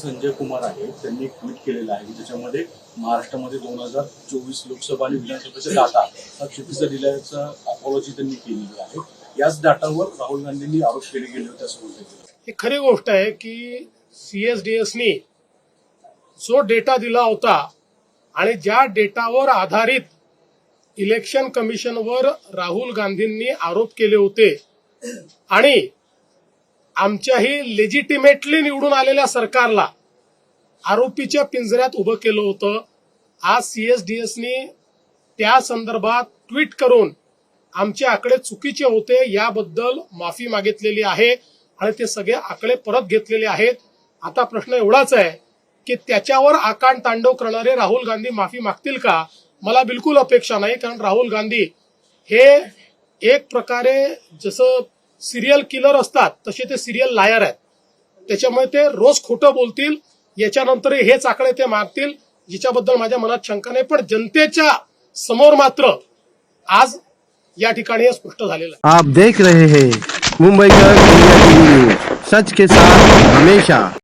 संजय कुमार आहे त्यांनी एक ट्विट केलेलं आहे ज्याच्यामध्ये महाराष्ट्रामध्ये 2024 लोकसभा आणि विधानसभेचा डाटा हा चुकीचा दिल्याचा अपॉलॉजी त्यांनी केलेली आहे। याच डाटावर राहुल गांधींनी आरोप केले गेले होते असं बोलतात। ही खरी गोष्ट आहे की सीएसडीएसनी जो डेटा दिला होता आणि ज्या डेटावर आधारित इलेक्शन कमिशनवर राहुल गांधींनी आरोप केले होते आणि आमच्याही लेजिटिमेटली निवडून आलेल्या सरकारला आरोपीच्या पिंजऱ्यात उभं केलं होतं। आज सीएसडीएसनी त्या संदर्भात ट्विट करून आमचे आकडे चुकीचे होते याबद्दल माफी मागितलेली आहे आणि ते सगळे आकडे परत घेतलेले आहेत। आता प्रश्न एवढाच आहे की त्याच्यावर आकांड तांडव करणारे राहुल गांधी माफी मागतील का? मला बिलकुल अपेक्षा नाही, कारण राहुल गांधी हे एक प्रकारे जसं सिरियल किलर असतात तसे ते सिरियल लायर आहेत। त्याच्यामुळे ते रोज खोटं बोलतील, याच्यानंतर हेच आकडे ते मारतील, जिच्याबद्दल माझ्या मनात शंका नाही। पण जनतेच्या समोर मात्र आज या ठिकाणी हे स्पष्ट झालेलं आहे। आप देख रहे हैं मुंबई का इंडिया टीवी न्यूज, सच के साथ हमेशा।